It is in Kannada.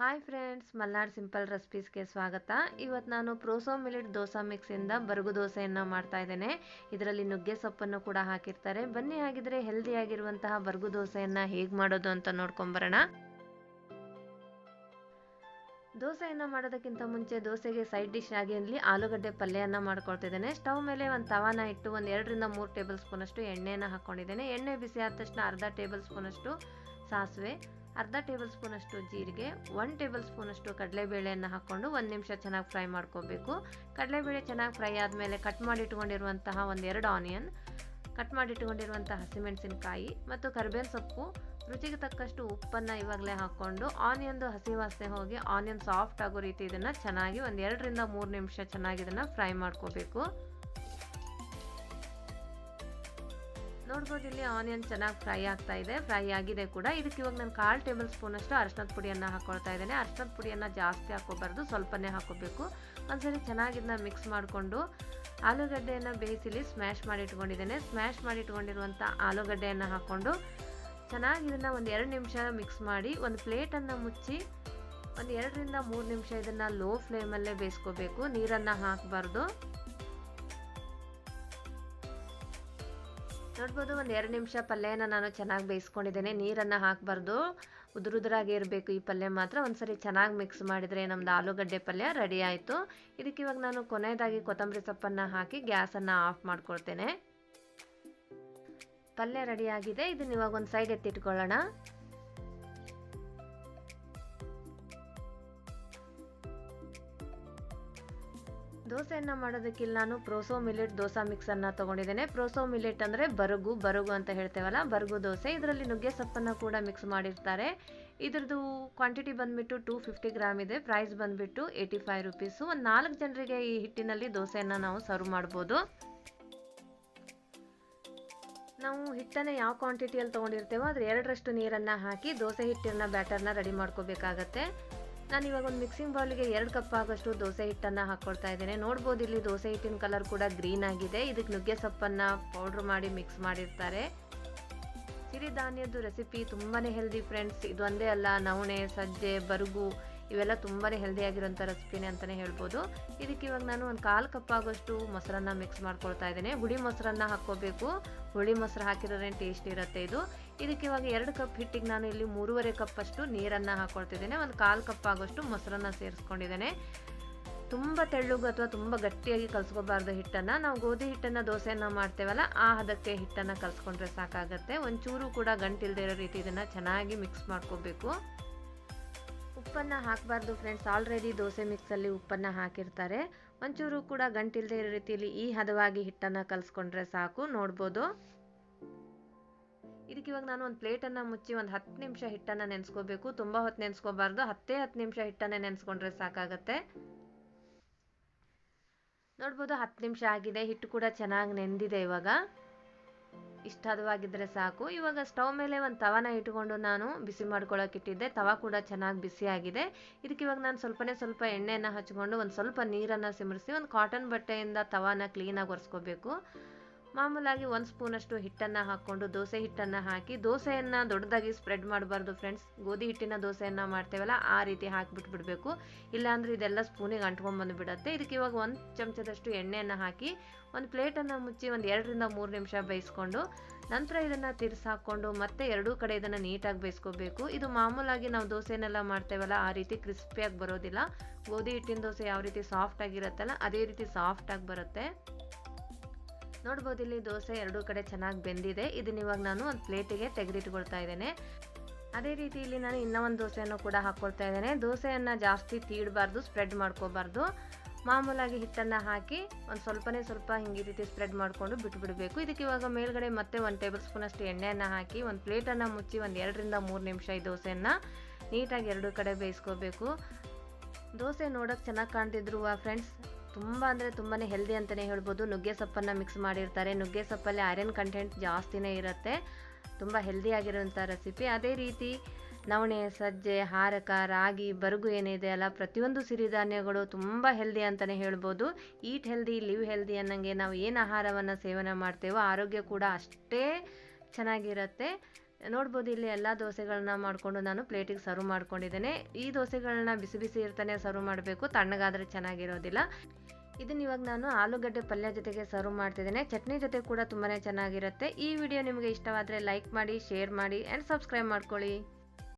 ಹಾಯ್ ಫ್ರೆಂಡ್ಸ್, ಮಲ್ನಾಡ್ ಸಿಂಪಲ್ ರೆಸಿಪೀಸ್ಗೆ ಸ್ವಾಗತ. ಇವತ್ತು ನಾನು ಪ್ರೋಸೋ ಮಿಲೆಟ್ ದೋಸಾ ಮಿಕ್ಸಿಂದ ಬರಗು ದೋಸೆಯನ್ನು ಮಾಡ್ತಾ ಇದ್ದೇನೆ. ಇದರಲ್ಲಿ ನುಗ್ಗೆ ಸೊಪ್ಪನ್ನು ಕೂಡ ಹಾಕಿರ್ತಾರೆ. ಬನ್ನಿ ಹಾಗಿದ್ರೆ ಹೆಲ್ದಿಯಾಗಿರುವಂತಹ ಬರಗು ದೋಸೆಯನ್ನು ಹೇಗೆ ಮಾಡೋದು ಅಂತ ನೋಡ್ಕೊಂಬರೋಣ. ದೋಸೆಯನ್ನು ಮಾಡೋದಕ್ಕಿಂತ ಮುಂಚೆ ದೋಸೆಗೆ ಸೈಡ್ ಡಿಶ್ ಆಗಿ ಇಲ್ಲಿ ಆಲೂಗಡ್ಡೆ ಪಲ್ಯವನ್ನು ಮಾಡ್ಕೊಳ್ತಿದ್ದೇನೆ. ಸ್ಟವ್ ಮೇಲೆ ಒಂದು ತವಾನ ಇಟ್ಟು ಒಂದು 2 ರಿಂದ 3 ಟೇಬಲ್ ಸ್ಪೂನಷ್ಟು ಎಣ್ಣೆಯನ್ನು ಹಾಕ್ಕೊಂಡಿದ್ದೇನೆ. ಎಣ್ಣೆ ಬಿಸಿ ಆದ ತಕ್ಷಣ ಅರ್ಧ ಟೇಬಲ್ ಸ್ಪೂನಷ್ಟು ಸಾಸಿವೆ, ಅರ್ಧ ಟೇಬಲ್ ಸ್ಪೂನಷ್ಟು ಜೀರಿಗೆ, 1 ಟೇಬಲ್ ಸ್ಪೂನಷ್ಟು ಕಡಲೆಬೇಳೆಯನ್ನು ಹಾಕ್ಕೊಂಡು 1 ನಿಮಿಷ ಚೆನ್ನಾಗಿ ಫ್ರೈ ಮಾಡ್ಕೋಬೇಕು. ಕಡಲೆಬೇಳೆ ಚೆನ್ನಾಗಿ ಫ್ರೈ ಆದಮೇಲೆ ಕಟ್ ಮಾಡಿ ಇಟ್ಕೊಂಡಿರುವಂತಹ 1-2 ಆನಿಯನ್, ಕಟ್ ಮಾಡಿ ಇಟ್ಕೊಂಡಿರುವಂತಹ ಹಸಿಮೆಣಸಿನಕಾಯಿ ಮತ್ತು ಕರಿಬೇವಿನ ಸೊಪ್ಪು, ರುಚಿಗೆ ತಕ್ಕಷ್ಟು ಉಪ್ಪನ್ನು ಇವಾಗಲೇ ಹಾಕ್ಕೊಂಡು ಆನಿಯನ್ದು ಹಸಿ ವಾಸನೆ ಹೋಗಿ ಆನಿಯನ್ ಸಾಫ್ಟ್ ಆಗೋ ರೀತಿ ಇದನ್ನು ಚೆನ್ನಾಗಿ 1-2 ರಿಂದ 3 ನಿಮಿಷ ಚೆನ್ನಾಗಿ ಇದನ್ನು ಫ್ರೈ ಮಾಡ್ಕೋಬೇಕು. ನೋಡ್ಬೋದು, ಇಲ್ಲಿ ಆನಿಯನ್ ಚೆನ್ನಾಗಿ ಫ್ರೈ ಆಗ್ತಾ ಇದೆ, ಫ್ರೈ ಆಗಿದೆ ಕೂಡ. ಇದಕ್ಕೆ ಇವಾಗ ನಾನು 1/4 ಟೇಬಲ್ ಸ್ಪೂನಷ್ಟು ಅರಿಶಿನದ ಪುಡಿಯನ್ನು ಹಾಕ್ಕೊಳ್ತಾ ಇದ್ದೇನೆ. ಅರಿಶಿನದ ಪುಡಿಯನ್ನು ಜಾಸ್ತಿ ಹಾಕೋಬಾರ್ದು, ಸ್ವಲ್ಪನೇ ಹಾಕೋಬೇಕು. ಒಂದ್ಸರಿ ಚೆನ್ನಾಗಿ ಇದನ್ನ ಮಿಕ್ಸ್ ಮಾಡಿಕೊಂಡು ಆಲೂಗಡ್ಡೆಯನ್ನು ಬೇಯಿಸಿಲಿ ಸ್ಮ್ಯಾಶ್ ಮಾಡಿ ಇಟ್ಕೊಂಡಿದ್ದೇನೆ. ಸ್ಮ್ಯಾಶ್ ಮಾಡಿ ಇಟ್ಕೊಂಡಿರುವಂಥ ಆಲೂಗಡ್ಡೆಯನ್ನು ಹಾಕ್ಕೊಂಡು ಚೆನ್ನಾಗಿ ಇದನ್ನು 1-2 ನಿಮಿಷ ಮಿಕ್ಸ್ ಮಾಡಿ ಒಂದು ಪ್ಲೇಟನ್ನು ಮುಚ್ಚಿ 1-2 ರಿಂದ 3 ನಿಮಿಷ ಇದನ್ನು ಲೋ ಫ್ಲೇಮಲ್ಲೇ ಬೇಯಿಸ್ಕೋಬೇಕು. ನೀರನ್ನು ಹಾಕಬಾರ್ದು. ನೋಡ್ಬೋದು, 1-2 ನಿಮಿಷ ಪಲ್ಯನ ನಾನು ಚೆನ್ನಾಗಿ ಬೇಯಿಸ್ಕೊಂಡಿದ್ದೇನೆ. ನೀರನ್ನು ಹಾಕಬಾರ್ದು, ಉದುರಾಗಿ ಇರಬೇಕು ಈ ಪಲ್ಯ ಮಾತ್ರ. ಒಂದ್ಸರಿ ಚೆನ್ನಾಗಿ ಮಿಕ್ಸ್ ಮಾಡಿದರೆ ನಮ್ದು ಆಲೂಗಡ್ಡೆ ಪಲ್ಯ ರೆಡಿ ಆಯಿತು. ಇದಕ್ಕೆ ಇವಾಗ ನಾನು ಕೊನೆಯದಾಗಿ ಕೊತ್ತಂಬರಿ ಸೊಪ್ಪನ್ನು ಹಾಕಿ ಗ್ಯಾಸನ್ನು ಆಫ್ ಮಾಡ್ಕೊಳ್ತೇನೆ. ಪಲ್ಯ ರೆಡಿ ಆಗಿದೆ. ಇದನ್ನ ಇವಾಗ ಒಂದು ಸೈಡ್ ಎತ್ತಿಟ್ಕೊಳ್ಳೋಣ. ದೋಸೆಯನ್ನು ಮಾಡೋದಕ್ಕೆ ನಾನು ಪ್ರೋಸೋ ಮಿಲೆಟ್ ದೋಸಾ ಮಿಕ್ಸನ್ನು ತೊಗೊಂಡಿದ್ದೇನೆ. ಪ್ರೋಸೋ ಮಿಲೆಟ್ ಅಂದರೆ ಬರಗು ಅಂತ ಹೇಳ್ತೇವಲ್ಲ, ಬರಗು ದೋಸೆ. ಇದರಲ್ಲಿ ನುಗ್ಗೆ ಸೊಪ್ಪನ್ನು ಕೂಡ ಮಿಕ್ಸ್ ಮಾಡಿರ್ತಾರೆ. ಇದ್ರದ್ದು ಕ್ವಾಂಟಿಟಿ ಬಂದುಬಿಟ್ಟು 250 ಗ್ರಾಮ್ ಇದೆ. ಪ್ರೈಸ್ ಬಂದುಬಿಟ್ಟು 85 ರುಪೀಸು. ಒಂದು 4 ಜನರಿಗೆ ಈ ಹಿಟ್ಟಿನಲ್ಲಿ ದೋಸೆಯನ್ನು ನಾವು ಸರ್ವ್ ಮಾಡ್ಬೋದು. ನಾವು ಹಿಟ್ಟನ್ನು ಯಾವ ಕ್ವಾಂಟಿಟಿಯಲ್ಲಿ ತೊಗೊಂಡಿರ್ತೇವೋ ಅದ್ರ 2ರಷ್ಟು ನೀರನ್ನು ಹಾಕಿ ದೋಸೆ ಹಿಟ್ಟಿನ ಬ್ಯಾಟರ್ನ ರೆಡಿ ಮಾಡ್ಕೋಬೇಕಾಗತ್ತೆ. ನಾನು ಇವಾಗ ಒಂದು ಮಿಕ್ಸಿಂಗ್ ಬೌಲಿಗೆ 2 ಕಪ್ ಆಗೋಷ್ಟು ದೋಸೆ ಹಿಟ್ಟನ್ನು ಹಾಕ್ಕೊಳ್ತಾ ಇದ್ದೇನೆ. ನೋಡ್ಬೋದು, ಇಲ್ಲಿ ದೋಸೆ ಹಿಟ್ಟಿನ ಕಲರ್ ಕೂಡ ಗ್ರೀನ್ ಆಗಿದೆ. ಇದಕ್ಕೆ ನುಗ್ಗೆ ಸೊಪ್ಪನ್ನು ಪೌಡ್ರ್ ಮಾಡಿ ಮಿಕ್ಸ್ ಮಾಡಿರ್ತಾರೆ. ಸಿರಿಧಾನ್ಯದ್ದು ರೆಸಿಪಿ ತುಂಬಾ ಹೆಲ್ದಿ ಫ್ರೆಂಡ್ಸ್. ಇದು ಒಂದೇ ಅಲ್ಲ, ನವಣೆ, ಸಜ್ಜೆ, ಬರಗು ಇವೆಲ್ಲ ತುಂಬಾ ಹೆಲ್ದಿಯಾಗಿರೋಂಥ ರೆಸಿಪಿನೇ ಅಂತಲೇ ಹೇಳ್ಬೋದು. ಇದಕ್ಕೆ ಇವಾಗ ನಾನು ಒಂದು 1/4 ಕಪ್ ಆಗೋಷ್ಟು ಮೊಸರನ್ನು ಮಿಕ್ಸ್ ಮಾಡ್ಕೊಳ್ತಾ ಇದ್ದೇನೆ. ಹುಳಿ ಮೊಸರನ್ನು ಹಾಕ್ಕೋಬೇಕು. ಹುಳಿ ಮೊಸರು ಹಾಕಿರೋದೇ ಟೇಸ್ಟ್ ಇರುತ್ತೆ ಇದು. ಇದಕ್ಕೆ ಇವಾಗ 2 ಕಪ್ ಹಿಟ್ಟಿಗೆ ನಾನು ಇಲ್ಲಿ 3.5 ಕಪ್ ಅಷ್ಟು ನೀರನ್ನು ಹಾಕ್ಕೊಳ್ತಿದ್ದೇನೆ. ಒಂದು 1/4 ಕಪ್ ಆಗೋಷ್ಟು ಮೊಸರನ್ನು ಸೇರಿಸ್ಕೊಂಡಿದ್ದೇನೆ. ತುಂಬ ತೆಳ್ಳಗೆ ಅಥವಾ ತುಂಬ ಗಟ್ಟಿಯಾಗಿ ಕಲಿಸ್ಕೋಬಾರ್ದು ಹಿಟ್ಟನ್ನು. ನಾವು ಗೋಧಿ ಹಿಟ್ಟನ್ನು ದೋಸೆಯನ್ನು ಮಾಡ್ತೇವಲ್ಲ, ಆ ಹದಕ್ಕೆ ಹಿಟ್ಟನ್ನು ಕಲಿಸ್ಕೊಂಡ್ರೆ ಸಾಕಾಗತ್ತೆ. ಒಂಚೂರು ಕೂಡ ಗಂಟಿಲ್ಲದೆ ಇರೋ ರೀತಿ ಇದನ್ನು ಚೆನ್ನಾಗಿ ಮಿಕ್ಸ್ ಮಾಡ್ಕೋಬೇಕು. ಉಪ್ಪನ್ನು ಹಾಕಬಾರ್ದು ಫ್ರೆಂಡ್ಸ್, ಆಲ್ರೆಡಿ ದೋಸೆ ಮಿಕ್ಸಲ್ಲಿ ಉಪ್ಪನ್ನು ಹಾಕಿರ್ತಾರೆ. ಒಂಚೂರು ಕೂಡ ಗಂಟಿಲ್ಲದೆ ಇರೋ ರೀತಿಯಲ್ಲಿ ಈ ಹದವಾಗಿ ಹಿಟ್ಟನ್ನು ಕಲಿಸ್ಕೊಂಡ್ರೆ ಸಾಕು. ನೋಡ್ಬೋದು, ಇದಕ್ಕೆ ಇವಾಗ ನಾನು ಒಂದು ಪ್ಲೇಟನ್ನು ಮುಚ್ಚಿ ಒಂದು 10 ನಿಮಿಷ ಹಿಟ್ಟನ್ನು ನೆನೆಸ್ಕೋಬೇಕು. ತುಂಬ ಹೊತ್ತು ನೆನೆಸ್ಕೋಬಾರ್ದು, 10 ನಿಮಿಷ ಹಿಟ್ಟನ್ನು ನೆನೆಸ್ಕೊಂಡ್ರೆ ಸಾಕಾಗತ್ತೆ. ನೋಡ್ಬೋದು, 10 ನಿಮಿಷ ಆಗಿದೆ. ಹಿಟ್ಟು ಕೂಡ ಚೆನ್ನಾಗಿ ನೆಂದಿದೆ. ಇವಾಗ ಇಷ್ಟು ಹದವಾಗಿದ್ದರೆ ಸಾಕು. ಇವಾಗ ಸ್ಟವ್ ಮೇಲೆ ಒಂದು ತವಾನ ಇಟ್ಕೊಂಡು ನಾನು ಬಿಸಿ ಮಾಡ್ಕೊಳ್ಳೋಕೆ ಇಟ್ಟಿದ್ದೆ. ತವಾ ಕೂಡ ಚೆನ್ನಾಗಿ ಬಿಸಿ ಆಗಿದೆ. ಇದಕ್ಕೆ ಇವಾಗ ನಾನು ಸ್ವಲ್ಪ ಎಣ್ಣೆಯನ್ನು ಹಚ್ಕೊಂಡು ಒಂದು ಸ್ವಲ್ಪ ನೀರನ್ನು ಸಿಮರಿಸಿ ಒಂದು ಕಾಟನ್ ಬಟ್ಟೆಯಿಂದ ತವಾನ ಕ್ಲೀನಾಗಿ ಒರೆಸ್ಕೋಬೇಕು. ಮಾಮೂಲಾಗಿ 1 ಸ್ಪೂನಷ್ಟು ಹಿಟ್ಟನ್ನು ಹಾಕ್ಕೊಂಡು ದೋಸೆ ಹಿಟ್ಟನ್ನು ಹಾಕಿ ದೋಸೆಯನ್ನು ದೊಡ್ಡದಾಗಿ ಸ್ಪ್ರೆಡ್ ಮಾಡಬಾರ್ದು ಫ್ರೆಂಡ್ಸ್. ಗೋಧಿ ಹಿಟ್ಟಿನ ದೋಸೆಯನ್ನು ಮಾಡ್ತೇವಲ್ಲ, ಆ ರೀತಿ ಹಾಕಿಬಿಟ್ಬಿಡ್ಬೇಕು. ಇಲ್ಲಾಂದರೆ ಇದೆಲ್ಲ ಸ್ಪೂನಿಗೆ ಅಂಟ್ಕೊಂಡ್ಬಂದುಬಿಡುತ್ತೆ. ಇದಕ್ಕೆ ಇವಾಗ 1 ಚಮಚದಷ್ಟು ಎಣ್ಣೆಯನ್ನು ಹಾಕಿ ಒಂದು ಪ್ಲೇಟನ್ನು ಮುಚ್ಚಿ 1-2 ರಿಂದ 3 ನಿಮಿಷ ಬೇಯಿಸ್ಕೊಂಡು ನಂತರ ಇದನ್ನು ತಿರ್ಸಿ ಹಾಕ್ಕೊಂಡು ಮತ್ತೆ 2 ಕಡೆ ಇದನ್ನು ನೀಟಾಗಿ ಬೇಯಿಸ್ಕೋಬೇಕು. ಇದು ಮಾಮೂಲಾಗಿ ನಾವು ದೋಸೆನೆಲ್ಲ ಮಾಡ್ತೇವಲ್ಲ, ಆ ರೀತಿ ಕ್ರಿಸ್ಪಿಯಾಗಿ ಬರೋದಿಲ್ಲ. ಗೋಧಿ ಹಿಟ್ಟಿನ ದೋಸೆ ಯಾವ ರೀತಿ ಸಾಫ್ಟ್ ಆಗಿರುತ್ತಲ್ಲ, ಅದೇ ರೀತಿ ಸಾಫ್ಟಾಗಿ ಬರುತ್ತೆ. ನೋಡ್ಬೋದು, ಇಲ್ಲಿ ದೋಸೆ 2 ಕಡೆ ಚೆನ್ನಾಗಿ ಬೆಂದಿದೆ. ಇದನ್ನ ಇವಾಗ ನಾನು ಒಂದು ಪ್ಲೇಟಿಗೆ ತೆಗೆದಿಟ್ಕೊಳ್ತಾ ಇದ್ದೇನೆ. ಅದೇ ರೀತಿ ಇಲ್ಲಿ ನಾನು ಇನ್ನೂ ಒಂದು ದೋಸೆಯನ್ನು ಕೂಡ ಹಾಕ್ಕೊಳ್ತಾ ಇದ್ದೇನೆ. ದೋಸೆಯನ್ನು ಜಾಸ್ತಿ ತೀಡಬಾರ್ದು, ಸ್ಪ್ರೆಡ್ ಮಾಡ್ಕೋಬಾರ್ದು. ಮಾಮೂಲಾಗಿ ಹಿಟ್ಟನ್ನು ಹಾಕಿ ಒಂದು ಸ್ವಲ್ಪ ಹಿಂಗೆ ರೀತಿ ಸ್ಪ್ರೆಡ್ ಮಾಡಿಕೊಂಡು ಬಿಟ್ಬಿಡಬೇಕು. ಇದಕ್ಕೆ ಇವಾಗ ಮೇಲ್ಗಡೆ ಮತ್ತೆ 1 ಟೇಬಲ್ ಸ್ಪೂನಷ್ಟು ಎಣ್ಣೆಯನ್ನು ಹಾಕಿ ಒಂದು ಪ್ಲೇಟನ್ನು ಮುಚ್ಚಿ 1-2 ರಿಂದ 3 ನಿಮಿಷ ಈ ದೋಸೆಯನ್ನು ನೀಟಾಗಿ 2 ಕಡೆ ಬೇಯಿಸ್ಕೋಬೇಕು. ದೋಸೆ ನೋಡೋಕ್ಕೆ ಚೆನ್ನಾಗಿ ಕಾಣ್ತಿದ್ರು ಫ್ರೆಂಡ್ಸ್, ತುಂಬ ಅಂದರೆ ತುಂಬಾ ಹೆಲ್ದಿ ಅಂತಲೇ ಹೇಳ್ಬೋದು. ನುಗ್ಗೆ ಸೊಪ್ಪನ್ನು ಮಿಕ್ಸ್ ಮಾಡಿರ್ತಾರೆ. ನುಗ್ಗೆ ಸೊಪ್ಪಲ್ಲಿ ಐರನ್ ಕಂಟೆಂಟ್ ಜಾಸ್ತಿನೇ ಇರುತ್ತೆ. ತುಂಬ ಹೆಲ್ದಿಯಾಗಿರೋಂಥ ರೆಸಿಪಿ. ಅದೇ ರೀತಿ ನವಣೆ, ಸಜ್ಜೆ, ಹಾರಕ, ರಾಗಿ, ಬರಗು ಏನಿದೆ ಅಲ್ಲ, ಪ್ರತಿಯೊಂದು ಸಿರಿಧಾನ್ಯಗಳು ತುಂಬ ಹೆಲ್ದಿ ಅಂತಲೇ ಹೇಳ್ಬೋದು. ಈಟ್ ಹೆಲ್ದಿ, ಲಿವ್ ಹೆಲ್ದಿ ಅನ್ನಂಗೆ ನಾವು ಏನು ಆಹಾರವನ್ನು ಸೇವನೆ ಮಾಡ್ತೇವೋ ಆರೋಗ್ಯ ಕೂಡ ಅಷ್ಟೇ ಚೆನ್ನಾಗಿರುತ್ತೆ. ನೋಡ್ಬೋದು ಇಲ್ಲಿ ಎಲ್ಲ ದೋಸೆಗಳನ್ನ ಮಾಡಿಕೊಂಡು ನಾನು ಪ್ಲೇಟಿಗೆ ಸರ್ವ್ ಮಾಡ್ಕೊಂಡಿದ್ದೇನೆ. ಈ ದೋಸೆಗಳನ್ನ ಬಿಸಿ ಬಿಸಿ ಇರ್ತಾನೆ ಸರ್ವ್ ಮಾಡಬೇಕು, ತಣ್ಣಗಾದರೆ ಚೆನ್ನಾಗಿರೋದಿಲ್ಲ. ಇದನ್ನ ಇವಾಗ ನಾನು ಆಲೂಗಡ್ಡೆ ಪಲ್ಯ ಜೊತೆಗೆ ಸರ್ವ್ ಮಾಡ್ತಿದ್ದೇನೆ. ಚಟ್ನಿ ಜೊತೆ ಕೂಡ ತುಂಬಾ ಚೆನ್ನಾಗಿರುತ್ತೆ. ಈ ವಿಡಿಯೋ ನಿಮಗೆ ಇಷ್ಟವಾದರೆ ಲೈಕ್ ಮಾಡಿ, ಶೇರ್ ಮಾಡಿ ಆ್ಯಂಡ್ ಸಬ್ಸ್ಕ್ರೈಬ್ ಮಾಡ್ಕೊಳ್ಳಿ.